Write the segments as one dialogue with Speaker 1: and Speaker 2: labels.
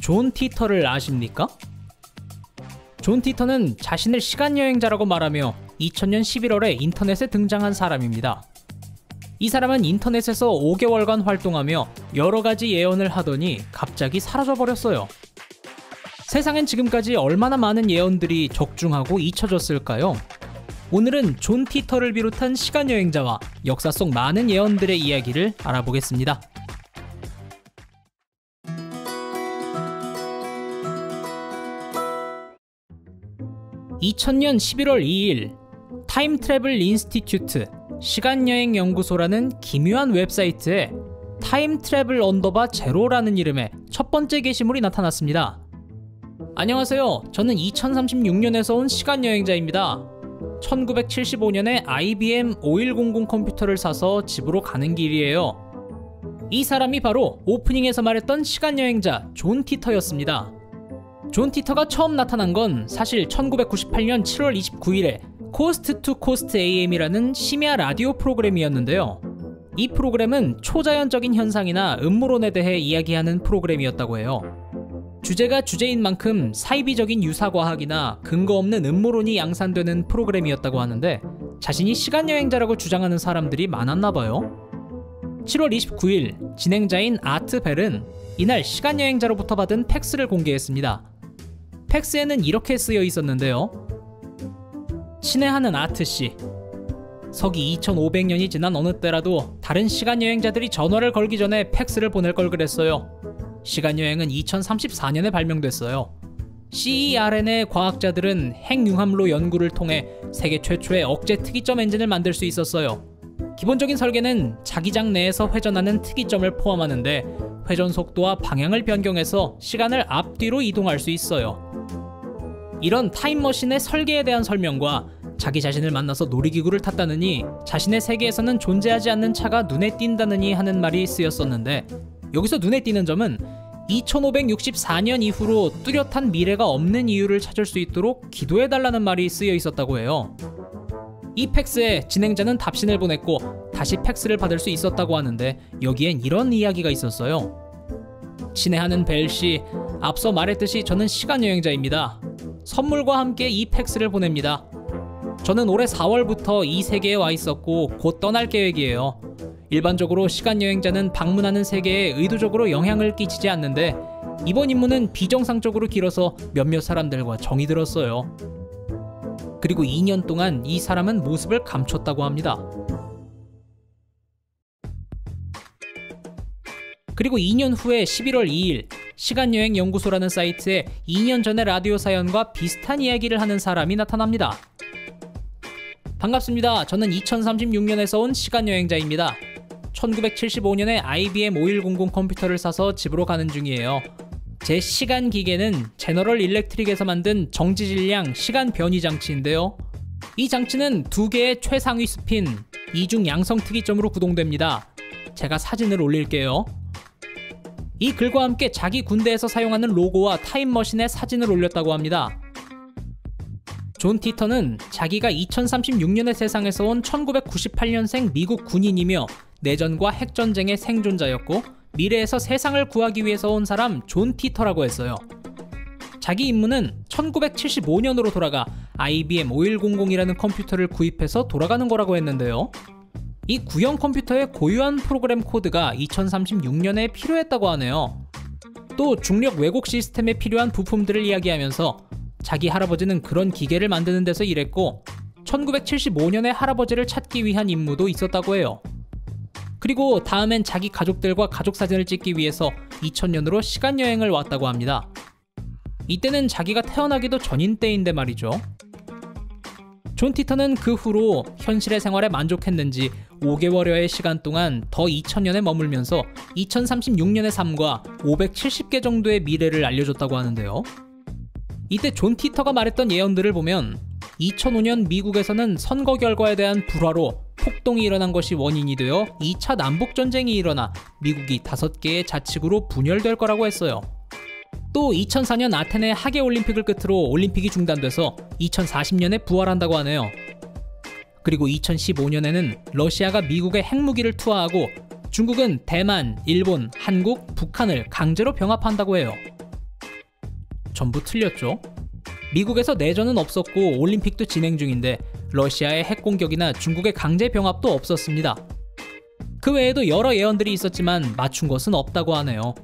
Speaker 1: 존 티터를 아십니까? 존 티터는 자신을 시간여행자라고 말하며 2000년 11월에 인터넷에 등장한 사람입니다. 이 사람은 인터넷에서 5개월간 활동하며 여러가지 예언을 하더니 갑자기 사라져버렸어요. 세상엔 지금까지 얼마나 많은 예언들이 적중하고 잊혀졌을까요? 오늘은 존 티터를 비롯한 시간여행자와 역사 속 많은 예언들의 이야기를 알아보겠습니다. 2000년 11월 2일 타임트래블 인스티튜트 시간여행연구소라는 기묘한 웹사이트에 타임트래블_제로라는 이름의 첫 번째 게시물이 나타났습니다. 안녕하세요. 저는 2036년에서 온 시간여행자입니다. 1975년에 IBM 5100 컴퓨터를 사서 집으로 가는 길이에요. 이 사람이 바로 오프닝에서 말했던 시간여행자 존 티터였습니다. 존 티터가 처음 나타난 건 사실 1998년 7월 29일에 코스트 투 코스트 AM이라는 심야 라디오 프로그램이었는데요. 이 프로그램은 초자연적인 현상이나 음모론에 대해 이야기하는 프로그램이었다고 해요. 주제가 주제인 만큼 사이비적인 유사과학이나 근거 없는 음모론이 양산되는 프로그램이었다고 하는데 자신이 시간여행자라고 주장하는 사람들이 많았나봐요. 7월 29일 진행자인 아트 벨은 이날 시간여행자로부터 받은 팩스를 공개했습니다. 팩스에는 이렇게 쓰여 있었는데요. 친애하는 아트씨, 서기 2500년이 지난 어느 때라도 다른 시간여행자들이 전화를 걸기 전에 팩스를 보낼 걸 그랬어요. 시간여행은 2034년에 발명됐어요. CERN의 과학자들은 핵융합로 연구를 통해 세계 최초의 억제 특이점 엔진을 만들 수 있었어요. 기본적인 설계는 자기장 내에서 회전하는 특이점을 포함하는데 회전 속도와 방향을 변경해서 시간을 앞뒤로 이동할 수 있어요. 이런 타임머신의 설계에 대한 설명과 자기 자신을 만나서 놀이기구를 탔다느니 자신의 세계에서는 존재하지 않는 차가 눈에 띈다느니 하는 말이 쓰였었는데 여기서 눈에 띄는 점은 2564년 이후로 뚜렷한 미래가 없는 이유를 찾을 수 있도록 기도해달라는 말이 쓰여 있었다고 해요. 이 팩스에 진행자는 답신을 보냈고 다시 팩스를 받을 수 있었다고 하는데 여기엔 이런 이야기가 있었어요. 친애하는 벨씨, 앞서 말했듯이 저는 시간여행자입니다. 선물과 함께 이 팩스를 보냅니다. 저는 올해 4월부터 이 세계에 와 있었고 곧 떠날 계획이에요. 일반적으로 시간여행자는 방문하는 세계에 의도적으로 영향을 끼치지 않는데 이번 임무는 비정상적으로 길어서 몇몇 사람들과 정이 들었어요. 그리고 2년 동안 이 사람은 모습을 감췄다고 합니다. 그리고 2년 후에 11월 2일 시간여행연구소라는 사이트에 2년 전의 라디오 사연과 비슷한 이야기를 하는 사람이 나타납니다. 반갑습니다. 저는 2036년에서 온 시간여행자입니다. 1975년에 IBM 5100 컴퓨터를 사서 집으로 가는 중이에요. 제 시간 기계는 제너럴 일렉트릭에서 만든 정지질량 시간 변이 장치인데요. 이 장치는 2개의 최상위 스핀, 이중 양성 특이점으로 구동됩니다. 제가 사진을 올릴게요. 이 글과 함께 자기 군대에서 사용하는 로고와 타임머신의 사진을 올렸다고 합니다. 존 티터는 자기가 2036년의 세상에서 온 1998년생 미국 군인이며 내전과 핵전쟁의 생존자였고 미래에서 세상을 구하기 위해서 온 사람 존 티터라고 했어요. 자기 임무는 1975년으로 돌아가 IBM 5100이라는 컴퓨터를 구입해서 돌아가는 거라고 했는데요. 이 구형 컴퓨터의 고유한 프로그램 코드가 2036년에 필요했다고 하네요. 또 중력 왜곡 시스템에 필요한 부품들을 이야기하면서 자기 할아버지는 그런 기계를 만드는 데서 일했고 1975년에 할아버지를 찾기 위한 임무도 있었다고 해요. 그리고 다음엔 자기 가족들과 가족 사진을 찍기 위해서 2000년으로 시간여행을 왔다고 합니다. 이때는 자기가 태어나기도 전인 때인데 말이죠. 존 티터는 그 후로 현실의 생활에 만족했는지 5개월여의 시간 동안 더 2000년에 머물면서 2036년의 삶과 570개 정도의 미래를 알려줬다고 하는데요. 이때 존 티터가 말했던 예언들을 보면 2005년 미국에서는 선거 결과에 대한 불화로 폭동이 일어난 것이 원인이 되어 2차 남북전쟁이 일어나 미국이 5개의 자치구로 분열될 거라고 했어요. 또 2004년 아테네 하계올림픽을 끝으로 올림픽이 중단돼서 2040년에 부활한다고 하네요. 그리고 2015년에는 러시아가 미국의 핵무기를 투하하고 중국은 대만, 일본, 한국, 북한을 강제로 병합한다고 해요. 전부 틀렸죠. 미국에서 내전은 없었고 올림픽도 진행 중인데 러시아의 핵 공격이나 중국의 강제 병합도 없었습니다. 그 외에도 여러 예언들이 있었지만 맞춘 것은 없다고 하네요.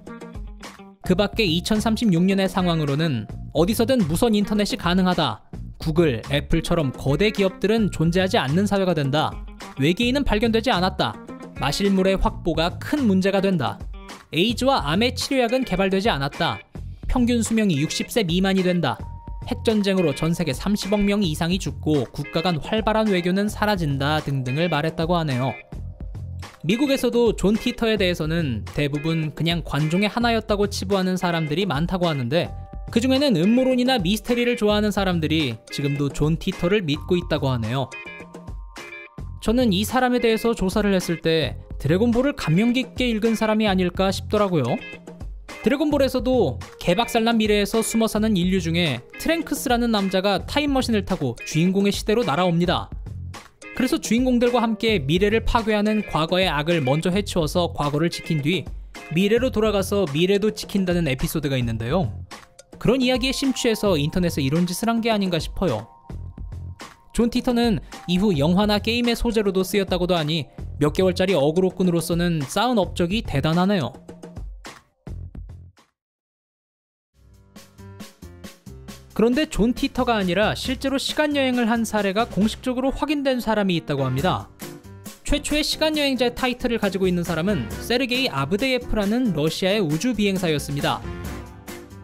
Speaker 1: 그 밖에 2036년의 상황으로는 어디서든 무선 인터넷이 가능하다, 구글, 애플처럼 거대 기업들은 존재하지 않는 사회가 된다, 외계인은 발견되지 않았다, 마실 물의 확보가 큰 문제가 된다, 에이즈와 암의 치료약은 개발되지 않았다, 평균 수명이 60세 미만이 된다, 핵전쟁으로 전 세계 30억 명 이상이 죽고 국가 간 활발한 외교는 사라진다 등등을 말했다고 하네요. 미국에서도 존 티터에 대해서는 대부분 그냥 관종의 하나였다고 치부하는 사람들이 많다고 하는데, 그 중에는 음모론이나 미스테리를 좋아하는 사람들이 지금도 존 티터를 믿고 있다고 하네요. 저는 이 사람에 대해서 조사를 했을 때 드래곤볼을 감명 깊게 읽은 사람이 아닐까 싶더라고요. 드래곤볼에서도 개박살난 미래에서 숨어 사는 인류 중에 트랭크스라는 남자가 타임머신을 타고 주인공의 시대로 날아옵니다. 그래서 주인공들과 함께 미래를 파괴하는 과거의 악을 먼저 해치워서 과거를 지킨 뒤 미래로 돌아가서 미래도 지킨다는 에피소드가 있는데요. 그런 이야기에 심취해서 인터넷에 이런 짓을 한 게 아닌가 싶어요. 존 티터는 이후 영화나 게임의 소재로도 쓰였다고도 하니 몇 개월짜리 어그로꾼으로서는 쌓은 업적이 대단하네요. 그런데 존 티터가 아니라 실제로 시간여행을 한 사례가 공식적으로 확인된 사람이 있다고 합니다. 최초의 시간여행자의 타이틀을 가지고 있는 사람은 세르게이 아브데예프라는 러시아의 우주비행사였습니다.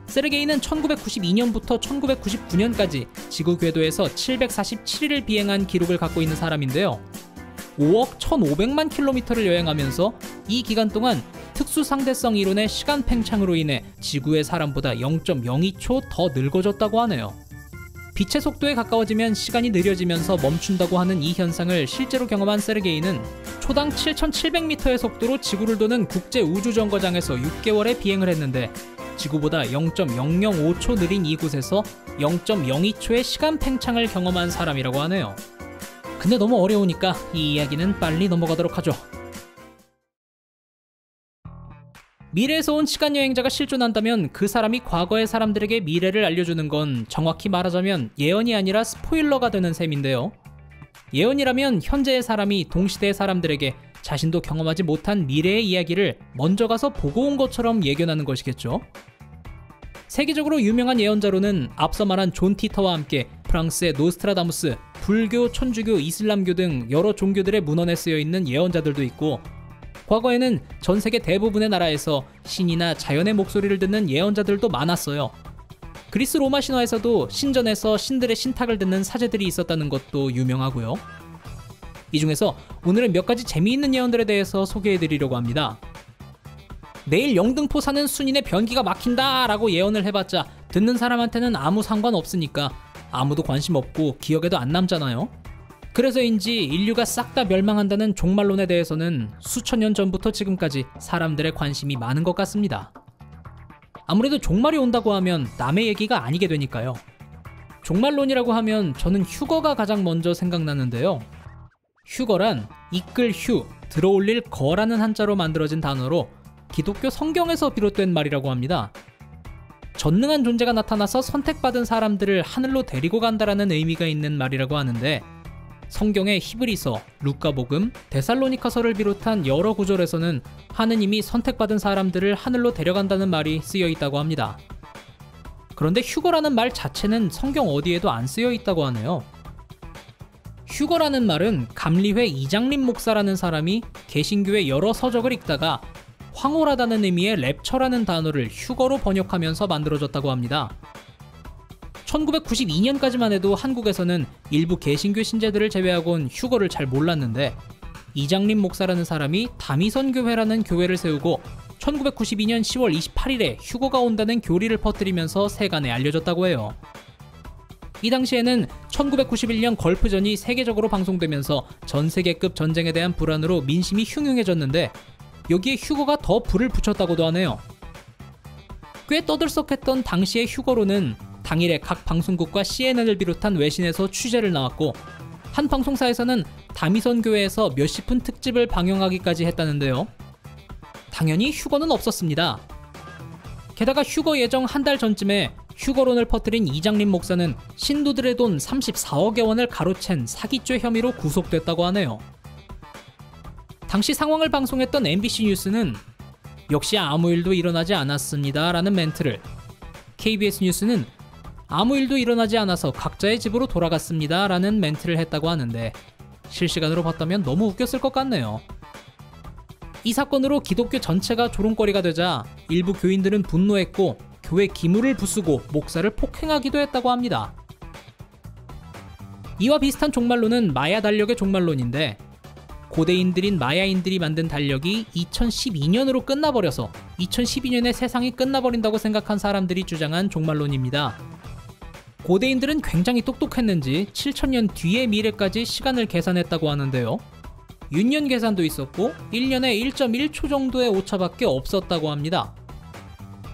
Speaker 1: 세르게이는 1992년부터 1999년까지 지구 궤도에서 747일을 비행한 기록을 갖고 있는 사람인데요. 5억 1,500만 킬로미터를 여행하면서 이 기간 동안 특수상대성 이론의 시간 팽창으로 인해 지구의 사람보다 0.02초 더 늙어졌다고 하네요. 빛의 속도에 가까워지면 시간이 느려지면서 멈춘다고 하는 이 현상을 실제로 경험한 세르게이는 초당 7,700m의 속도로 지구를 도는 국제우주정거장에서 6개월의 비행을 했는데 지구보다 0.005초 느린 이곳에서 0.02초의 시간 팽창을 경험한 사람이라고 하네요. 근데 너무 어려우니까 이 이야기는 빨리 넘어가도록 하죠. 미래에서 온 시간여행자가 실존한다면 그 사람이 과거의 사람들에게 미래를 알려주는 건 정확히 말하자면 예언이 아니라 스포일러가 되는 셈인데요. 예언이라면 현재의 사람이 동시대의 사람들에게 자신도 경험하지 못한 미래의 이야기를 먼저 가서 보고 온 것처럼 예견하는 것이겠죠. 세계적으로 유명한 예언자로는 앞서 말한 존 티터와 함께 프랑스의 노스트라다무스, 불교, 천주교, 이슬람교 등 여러 종교들의 문헌에 쓰여있는 예언자들도 있고, 과거에는 전 세계 대부분의 나라에서 신이나 자연의 목소리를 듣는 예언자들도 많았어요. 그리스 로마 신화에서도 신전에서 신들의 신탁을 듣는 사제들이 있었다는 것도 유명하고요. 이 중에서 오늘은 몇 가지 재미있는 예언들에 대해서 소개해드리려고 합니다. 내일 영등포 사는 순인의 변기가 막힌다 라고 예언을 해봤자 듣는 사람한테는 아무 상관없으니까 아무도 관심 없고 기억에도 안 남잖아요. 그래서인지 인류가 싹 다 멸망한다는 종말론에 대해서는 수천 년 전부터 지금까지 사람들의 관심이 많은 것 같습니다. 아무래도 종말이 온다고 하면 남의 얘기가 아니게 되니까요. 종말론이라고 하면 저는 휴거가 가장 먼저 생각나는데요. 휴거란 이끌 휴, 들어올릴 거라는 한자로 만들어진 단어로 기독교 성경에서 비롯된 말이라고 합니다. 전능한 존재가 나타나서 선택받은 사람들을 하늘로 데리고 간다라는 의미가 있는 말이라고 하는데, 성경의 히브리서, 루카복음, 데살로니카서를 비롯한 여러 구절에서는 하느님이 선택받은 사람들을 하늘로 데려간다는 말이 쓰여 있다고 합니다. 그런데 휴거라는 말 자체는 성경 어디에도 안 쓰여 있다고 하네요. 휴거라는 말은 감리회 이장림 목사라는 사람이 개신교의 여러 서적을 읽다가 황홀하다는 의미의 랩처라는 단어를 휴거로 번역하면서 만들어졌다고 합니다. 1992년까지만 해도 한국에서는 일부 개신교 신자들을 제외하곤 휴거를 잘 몰랐는데, 이장림 목사라는 사람이 다미선교회라는 교회를 세우고 1992년 10월 28일에 휴거가 온다는 교리를 퍼뜨리면서 세간에 알려졌다고 해요. 이 당시에는 1991년 걸프전이 세계적으로 방송되면서 전 세계급 전쟁에 대한 불안으로 민심이 흉흉해졌는데, 여기에 휴거가 더 불을 붙였다고도 하네요. 꽤 떠들썩했던 당시의 휴거로는 당일에 각 방송국과 CNN을 비롯한 외신에서 취재를 나왔고, 한 방송사에서는 다미선 교회에서 몇십 분 특집을 방영하기까지 했다는데요. 당연히 휴거는 없었습니다. 게다가 휴거 예정 한 달 전쯤에 휴거론을 퍼뜨린 이장림 목사는 신도들의 돈 34억여 원을 가로챈 사기죄 혐의로 구속됐다고 하네요. 당시 상황을 방송했던 MBC 뉴스는 역시 아무 일도 일어나지 않았습니다 라는 멘트를, KBS 뉴스는 아무 일도 일어나지 않아서 각자의 집으로 돌아갔습니다 라는 멘트를 했다고 하는데, 실시간으로 봤다면 너무 웃겼을 것 같네요. 이 사건으로 기독교 전체가 조롱거리가 되자 일부 교인들은 분노했고 교회 기물을 부수고 목사를 폭행하기도 했다고 합니다. 이와 비슷한 종말론은 마야 달력의 종말론인데, 고대인들인 마야인들이 만든 달력이 2012년으로 끝나버려서 2012년에 세상이 끝나버린다고 생각한 사람들이 주장한 종말론입니다. 고대인들은 굉장히 똑똑했는지 7000년 뒤의 미래까지 시간을 계산했다고 하는데요. 윤년 계산도 있었고 1년에 1.1초 정도의 오차밖에 없었다고 합니다.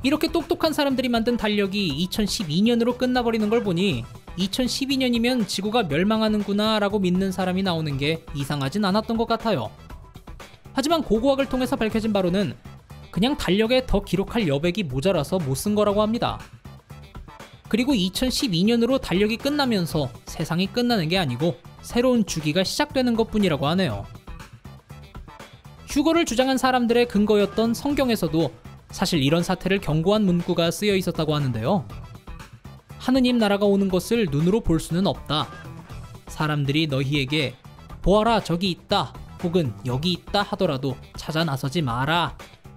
Speaker 1: 이렇게 똑똑한 사람들이 만든 달력이 2012년으로 끝나버리는 걸 보니 2012년이면 지구가 멸망하는구나 라고 믿는 사람이 나오는 게 이상하진 않았던 것 같아요. 하지만 고고학을 통해서 밝혀진 바로는 그냥 달력에 더 기록할 여백이 모자라서 못 쓴 거라고 합니다. 그리고 2012년으로 달력이 끝나면서 세상이 끝나는 게 아니고 새로운 주기가 시작되는 것뿐이라고 하네요. 휴거를 주장한 사람들의 근거였던 성경에서도 사실 이런 사태를 경고한 문구가 쓰여 있었다고 하는데요. 하느님 나라가 오는 것을 눈으로 볼 수는 없다. 사람들이 너희에게 보아라 저기 있다 혹은 여기 있다 하더라도 찾아 나서지 마라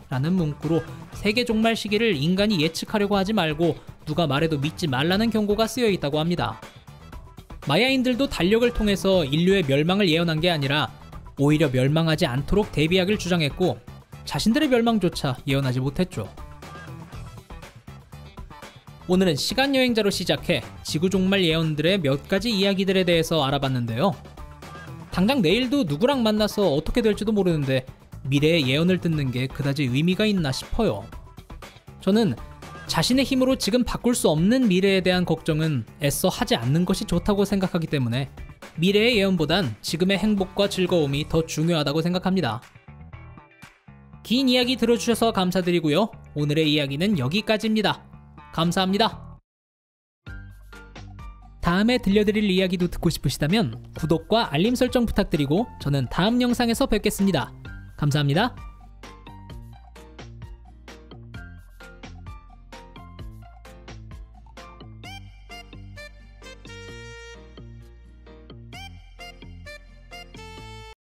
Speaker 1: 라는 문구로 세계 종말 시기를 인간이 예측하려고 하지 말고 누가 말해도 믿지 말라는 경고가 쓰여 있다고 합니다. 마야인들도 달력을 통해서 인류의 멸망을 예언한 게 아니라 오히려 멸망하지 않도록 대비하길 주장했고 자신들의 멸망조차 예언하지 못했죠. 오늘은 시간여행자로 시작해 지구종말 예언들의 몇 가지 이야기들에 대해서 알아봤는데요. 당장 내일도 누구랑 만나서 어떻게 될지도 모르는데 미래의 예언을 듣는 게 그다지 의미가 있나 싶어요. 저는 자신의 힘으로 지금 바꿀 수 없는 미래에 대한 걱정은 애써 하지 않는 것이 좋다고 생각하기 때문에 미래의 예언보단 지금의 행복과 즐거움이 더 중요하다고 생각합니다. 긴 이야기 들어주셔서 감사드리고요. 오늘의 이야기는 여기까지입니다. 감사합니다. 다음에 들려드릴 이야기도 듣고 싶으시다면 구독과 알림 설정 부탁드리고 저는 다음 영상에서 뵙겠습니다. 감사합니다.